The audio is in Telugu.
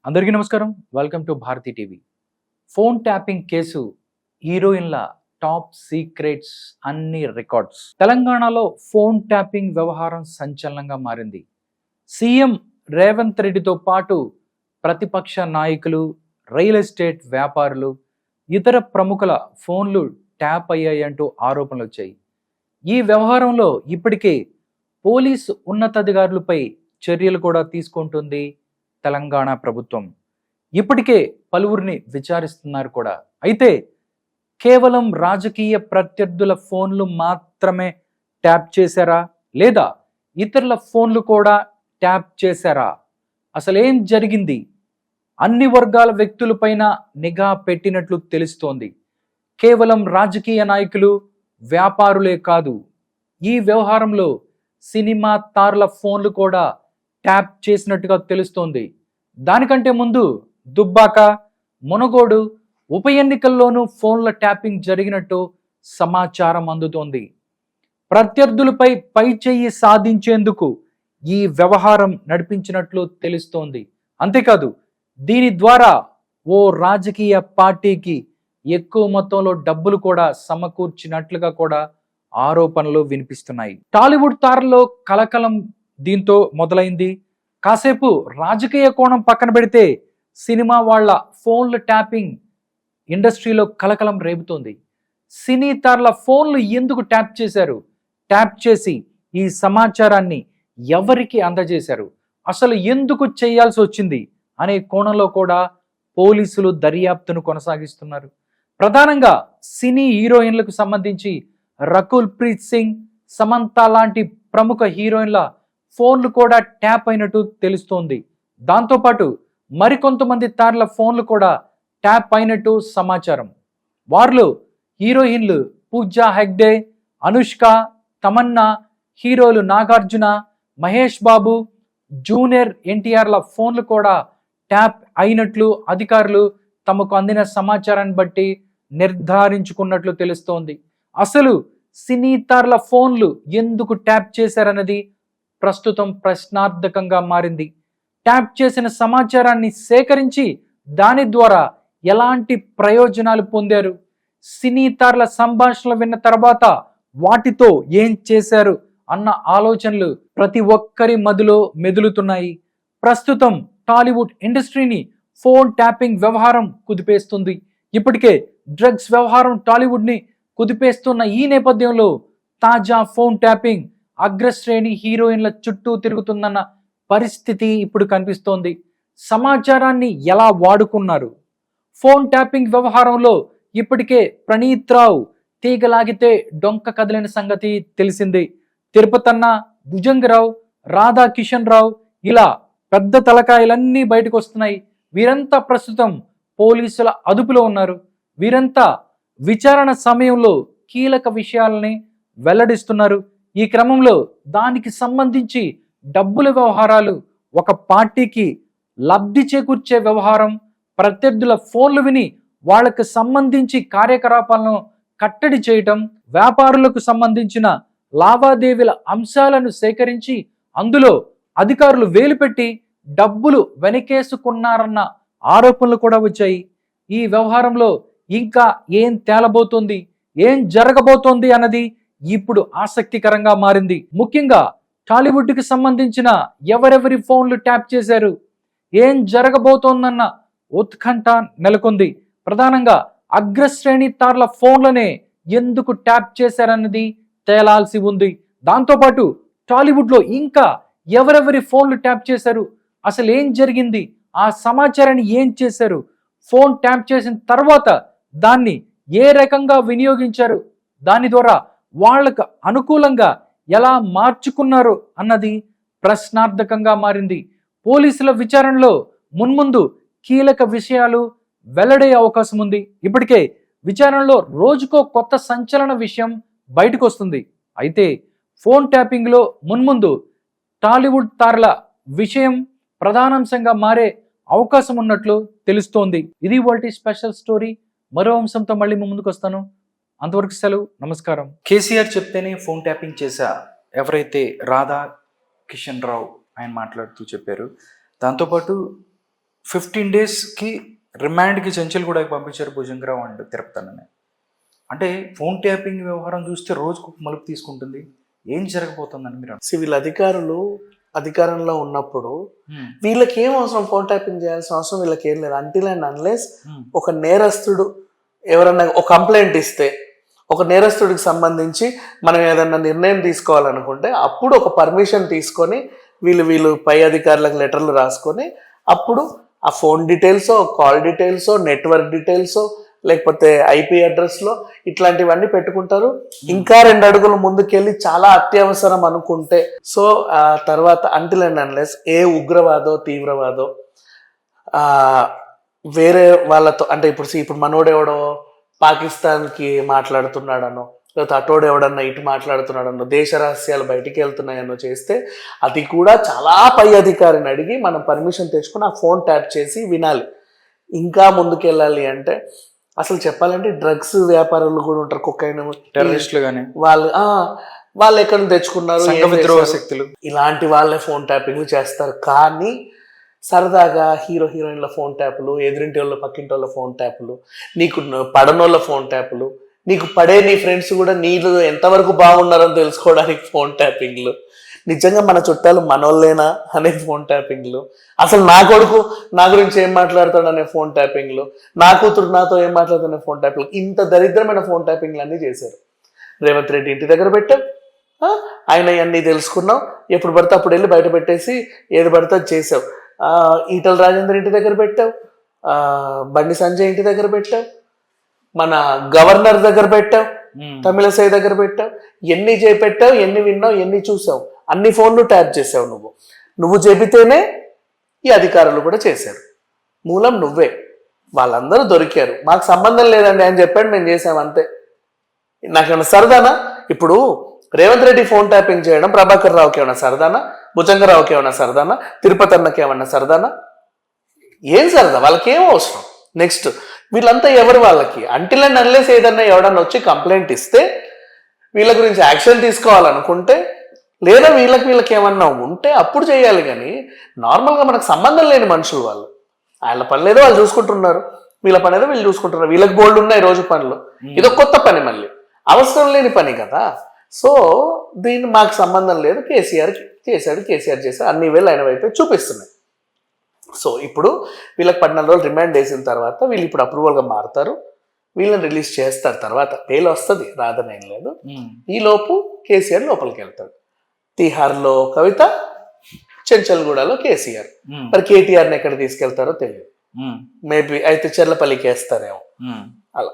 అందరికీ నమస్కారం. Welcome to Bharathi TV. Phone tapping case హీరోయిన్ల టాప్ సీక్రెట్స్ అన్ని రికార్డ్స్. తెలంగాణలో ఫోన్ ట్యాపింగ్ వ్యవహారం సంచలనంగా మారింది. సీఎం రేవంత్ రెడ్డితో పాటు ప్రతిపక్ష నాయకులు, రియల్ ఎస్టేట్ వ్యాపారులు, ఇతర ప్రముఖుల ఫోన్లు ట్యాప్ అయ్యాయంటూ ఆరోపణలు వచ్చాయి. ఈ వ్యవహారంలో ఇప్పటికే పోలీసు ఉన్నతాధికారులపై చర్యలు కూడా తీసుకుంటుంది తెలంగాణ ప్రభుత్వం. ఇప్పటికే పలువురిని విచారిస్తున్నారు కూడా. అయితే కేవలం రాజకీయ ప్రత్యర్థుల ఫోన్లు మాత్రమే ట్యాప్ చేశారా, లేదా ఇతరుల ఫోన్లు కూడా ట్యాప్ చేశారా? అసలేం జరిగింది? అన్ని వర్గాల వ్యక్తులపైన నిఘా పెట్టినట్లు తెలుస్తోంది. కేవలం రాజకీయ నాయకులు, వ్యాపారులే కాదు, ఈ వ్యవహారంలో సినిమా తారల ఫోన్లు కూడా ట్యాప్ చేసినట్టుగా తెలుస్తోంది. దానికంటే ముందు దుబ్బాక, మునగోడు ఉప ఎన్నికల్లోనూ ఫోన్ల ట్యాపింగ్ జరిగినట్టు సమాచారం అందుతోంది. ప్రత్యర్థులపై పైచెయ్యి సాధించేందుకు ఈ వ్యవహారం నడిపించినట్లు తెలుస్తోంది. అంతేకాదు, దీని ద్వారా ఓ రాజకీయ పార్టీకి ఎక్కువ మొత్తంలో డబ్బులు కూడా సమకూర్చినట్లుగా కూడా ఆరోపణలు వినిపిస్తున్నాయి. టాలీవుడ్ తారల్లో కలకలం దీంతో మొదలైంది. కాసేపు రాజకీయ కోణం పక్కన పెడితే సినిమా వాళ్ళ ఫోన్ల ట్యాపింగ్ ఇండస్ట్రీలో కలకలం రేపుతోంది. సినీ తారల ఫోన్లు ఎందుకు ట్యాప్ చేశారు? ట్యాప్ చేసి ఈ సమాచారాన్ని ఎవరికి అందజేశారు? అసలు ఎందుకు చేయాల్సి వచ్చింది అనే కోణంలో కూడా పోలీసులు దర్యాప్తును కొనసాగిస్తున్నారు. ప్రధానంగా సినీ హీరోయిన్లకు సంబంధించి రకుల్ ప్రీత్ సింగ్, సమంత లాంటి ప్రముఖ హీరోయిన్ల ఫోన్లు కూడా ట్యాప్ అయినట్టు తెలుస్తోంది. దాంతోపాటు మరికొంతమంది తారల ఫోన్లు కూడా ట్యాప్ అయినట్టు సమాచారం. వారిలో హీరోయిన్లు పూజా హెగ్డే, అనుష్క, తమన్నా, హీరోలు నాగార్జున, మహేష్ బాబు, జూనియర్ ఎన్టీఆర్ల ఫోన్లు కూడా ట్యాప్ అయినట్లు అధికారులు తమకు అందిన సమాచారాన్ని బట్టి నిర్ధారించుకున్నట్లు తెలుస్తోంది. అసలు సినీ తారల ఫోన్లు ఎందుకు ట్యాప్ చేశారన్నది ప్రస్తుతం ప్రశ్నార్థకంగా మారింది. ట్యాప్ చేసిన సమాచారాన్ని సేకరించి దాని ద్వారా ఎలాంటి ప్రయోజనాలు పొందారు? సినీ తారల సంభాషణలు విన్న తర్వాత వాటితో ఏం చేశారు అన్న ఆలోచనలు ప్రతి ఒక్కరి మదిలో మెదులుతున్నాయి. ప్రస్తుతం టాలీవుడ్ ఇండస్ట్రీని ఫోన్ ట్యాపింగ్ వ్యవహారం కుదిపేస్తుంది. ఇప్పటికే డ్రగ్స్ వ్యవహారం టాలీవుడ్ని కుదిపేస్తున్న ఈ నేపథ్యంలో తాజా ఫోన్ ట్యాపింగ్ అగ్రశ్రేణి హీరోయిన్ల చుట్టూ తిరుగుతుందన్న పరిస్థితి ఇప్పుడు కనిపిస్తోంది. సమాచారాన్ని ఎలా వాడుకున్నారు? ఫోన్ ట్యాపింగ్ వ్యవహారంలో ఇప్పటికే ప్రణీత్ రావు తీగలాగితే డొంక కదిలిన సంగతి తెలిసింది. తిరుపతన్న, భుజంగరావు, రాధా కిషన్ రావు, ఇలా పెద్ద తలకాయలన్నీ బయటకు వస్తున్నాయి. వీరంతా ప్రస్తుతం పోలీసుల అదుపులో ఉన్నారు. వీరంతా విచారణ సమయంలో కీలక విషయాలని వెల్లడిస్తున్నారు. ఈ క్రమంలో దానికి సంబంధించి డబ్బుల వ్యవహారాలు, ఒక పార్టీకి లబ్ధి చేకూర్చే వ్యవహారం, ప్రత్యర్థుల ఫోన్లు విని వాళ్లకు సంబంధించి కార్యకలాపాలను కట్టడి చేయటం, వ్యాపారులకు సంబంధించిన లావాదేవీల అంశాలను సేకరించి అందులో అధికారులు వేలుపెట్టి డబ్బులు వెనకేసుకున్నారన్న ఆరోపణలు కూడా వచ్చాయి. ఈ వ్యవహారంలో ఇంకా ఏం తేలబోతోంది, ఏం జరగబోతోంది అన్నది ఇప్పుడు ఆసక్తికరంగా మారింది. ముఖ్యంగా టాలీవుడ్కి సంబంధించిన ఎవరెవరి ఫోన్లు ట్యాప్ చేశారు, ఏం జరగబోతోందన్న ఉత్కంఠ నెలకొంది. ప్రధానంగా అగ్రశ్రేణి తారల ఫోన్లనే ఎందుకు ట్యాప్ చేశారన్నది తేలాల్సి ఉంది. దాంతోపాటు టాలీవుడ్లో ఇంకా ఎవరెవరి ఫోన్లు ట్యాప్ చేశారు, అసలు ఏం జరిగింది, ఆ సమాచారాన్ని ఏం చేశారు, ఫోన్ ట్యాప్ చేసిన తర్వాత దాన్ని ఏ రకంగా వినియోగించారు, దాని ద్వారా వాళ్ళకు అనుకూలంగా ఎలా మార్చుకున్నారు అన్నది ప్రశ్నార్థకంగా మారింది. పోలీసుల విచారణలో మున్ముందు కీలక విషయాలు వెల్లడయ్యే అవకాశం ఉంది. ఇప్పటికే విచారణలో రోజుకో కొత్త సంచలన విషయం బయటకు వస్తుంది. అయితే ఫోన్ ట్యాపింగ్లో మున్ముందు టాలీవుడ్ తారల విషయం ప్రధానాంశంగా మారే అవకాశం ఉన్నట్లు తెలుస్తోంది. ఇది వాటి స్పెషల్ స్టోరీ. మరో అంశంతో మళ్ళీ ముందుకు వస్తాను. అంతవరకు సెలవు, నమస్కారం. కేసీఆర్ చెప్తేనే ఫోన్ ట్యాపింగ్ చేశా, ఎవరైతే రాధా కిషన్ రావు ఆయన మాట్లాడుతూ చెప్పారు. దాంతోపాటు 15 డేస్కి రిమాండ్కి చెంచల్గూడకి పంపించారు భుజంగరావు అండ్ తిరుపతి అన్నని. అంటే ఫోన్ ట్యాపింగ్ వ్యవహారం చూస్తే రోజుకు ఒక మలుపు తీసుకుంటుంది. ఏం జరగబోతుందని మీరు సివిల్ అధికారులు అధికారంలో ఉన్నప్పుడు వీళ్ళకి ఏం అవసరం, ఫోన్ ట్యాపింగ్ చేయాల్సిన అవసరం వీళ్ళకి ఏం లేదు. అంటిల్ అండ్ అన్లెస్ ఒక నేరస్తుడు ఎవరన్నా ఒక కంప్లైంట్ ఇస్తే, ఒక నేరస్తుడికి సంబంధించి మనం ఏదన్నా నిర్ణయం తీసుకోవాలనుకుంటే అప్పుడు ఒక పర్మిషన్ తీసుకొని వీళ్ళు పై అధికారులకు లెటర్లు రాసుకొని అప్పుడు ఆ ఫోన్ డీటెయిల్సో, కాల్ డీటెయిల్సో, నెట్వర్క్ డీటెయిల్సో, లేకపోతే ఐపీ అడ్రస్లో ఇట్లాంటివన్నీ పెట్టుకుంటారు. ఇంకా 2 అడుగులు ముందుకెళ్ళి చాలా అత్యవసరం అనుకుంటే సో ఆ తర్వాత అంటిల్ అండ్ అన్లెస్ ఏ ఉగ్రవాదో తీవ్రవాదో వేరే వాళ్ళతో, అంటే ఇప్పుడు మనోడెవడో పాకిస్తాన్కి మాట్లాడుతున్నాడనో, లేకపోతే అటోడు ఎవడన్నా ఇటు మాట్లాడుతున్నాడనో, దేశ రహస్యాలు బయటికి వెళ్తున్నాయనో చేస్తే అది కూడా చాలా పై అధికారిని అడిగి మనం పర్మిషన్ తెచ్చుకొని ఆ ఫోన్ ట్యాప్ చేసి వినాలి. ఇంకా ముందుకెళ్ళాలి అంటే అసలు చెప్పాలంటే డ్రగ్స్ వ్యాపారులు కూడా ఉంటారు, కొకైన్ టెర్రరిస్టులు కానీ వాళ్ళు ఎక్కడ నుంచి తెచ్చుకున్నారు, విద్రోహ శక్తులు, ఇలాంటి వాళ్ళే ఫోన్ ట్యాపింగ్ చేస్తారు. కానీ సరదాగా హీరోయిన్ల ఫోన్ ట్యాపులు, ఎదురింటి వాళ్ళ పక్కింటి వాళ్ళ ఫోన్ ట్యాపులు, నీకు పడనోళ్ళ ఫోన్ ట్యాపులు, నీకు పడే నీ ఫ్రెండ్స్ కూడా నీళ్ళు ఎంతవరకు బాగున్నారని తెలుసుకోవడానికి ఫోన్ ట్యాపింగ్లు, నిజంగా మన చుట్టాలు మనోళ్ళేనా అనే ఫోన్ ట్యాపింగ్లు, అసలు నా కొడుకు నా గురించి ఏం మాట్లాడతాడు అనే ఫోన్ ట్యాపింగ్లు, నా కూతురు నాతో ఏం మాట్లాడుతున్న ఫోన్ ట్యాపింగ్లు, ఇంత దరిద్రమైన ఫోన్ ట్యాపింగ్లు అన్నీ చేశారు. రేవంత్ రెడ్డి ఇంటి దగ్గర పెట్టావు, ఆయన అన్నీ తెలుసుకున్నావు, ఎప్పుడు పడితే అప్పుడు వెళ్ళి బయట పెట్టేసి ఏది పడితే అది చేసావు. ఈటల రాజేందర్ ఇంటి దగ్గర పెట్టావు, బండి సంజయ్ ఇంటి దగ్గర పెట్టావు, మన గవర్నర్ దగ్గర పెట్టావు, తమిళసై దగ్గర పెట్టావు, ఎన్ని చేపెట్టావు, ఎన్ని విన్నావు, ఎన్ని చూసావు, అన్ని ఫోన్లు ట్యాప్ చేసావు. నువ్వు చెబితేనే ఈ అధికారులు కూడా చేశారు, మూలం నువ్వే. వాళ్ళందరూ దొరికారు, మాకు సంబంధం లేదండి అని చెప్పాడు, మేము చేసాం అంతే. నాకేమన్నా సరదానా? ఇప్పుడు రేవంత్ రెడ్డి ఫోన్ ట్యాపింగ్ చేయడం ప్రభాకర్ రావుకి ఏమన్నా సరదానా, భుజంగరావుకి ఏమన్నా సరదానా, తిరుపతి అన్నకి ఏమన్నా సరదానా? ఏం సరదా? వాళ్ళకి ఏం అవసరం? నెక్స్ట్ వీళ్ళంతా ఎవరు? వాళ్ళకి అంటిల్ అండ్ అన్లెస్ ఏదన్నా ఎవడన్నా వచ్చి కంప్లైంట్ ఇస్తే వీళ్ళ గురించి యాక్షన్ తీసుకోవాలనుకుంటే, లేదా వీళ్ళకి ఏమన్నా ఉంటే అప్పుడు చేయాలి. కానీ నార్మల్గా మనకు సంబంధం లేని మనుషులు వాళ్ళు, వాళ్ళ పని లేదో వాళ్ళు చూసుకుంటున్నారు, వీళ్ళ పని ఏదో వీళ్ళు చూసుకుంటున్నారు. వీళ్ళకి బోల్డ్ ఉన్నాయి రోజు పనులు, ఇదో కొత్త పని, మళ్ళీ అవసరం లేని పని కదా. సో దీన్ని మాకు సంబంధం లేదు, కేసీఆర్ చేశాడు, అన్ని వేలు ఆయన వైపు చూపిస్తున్నాయి. సో ఇప్పుడు వీళ్ళకి 14 రోజులు రిమాండ్ వేసిన తర్వాత వీళ్ళు ఇప్పుడు అప్రూవల్గా మారుతారు, వీళ్ళని రిలీజ్ చేస్తారు. తర్వాత బెయిల్ వస్తుంది, రాదనేం లేదు. ఈలోపు కేసీఆర్ లోపలికి వెళ్తాడు. తిహార్లో కవిత, చెంచల్గూడలో కేసీఆర్. మరి కేటీఆర్ని ఎక్కడ తీసుకెళ్తారో తెలియదు, మేబీ అయితే చెర్లపల్లికి వేస్తారేమో అలా.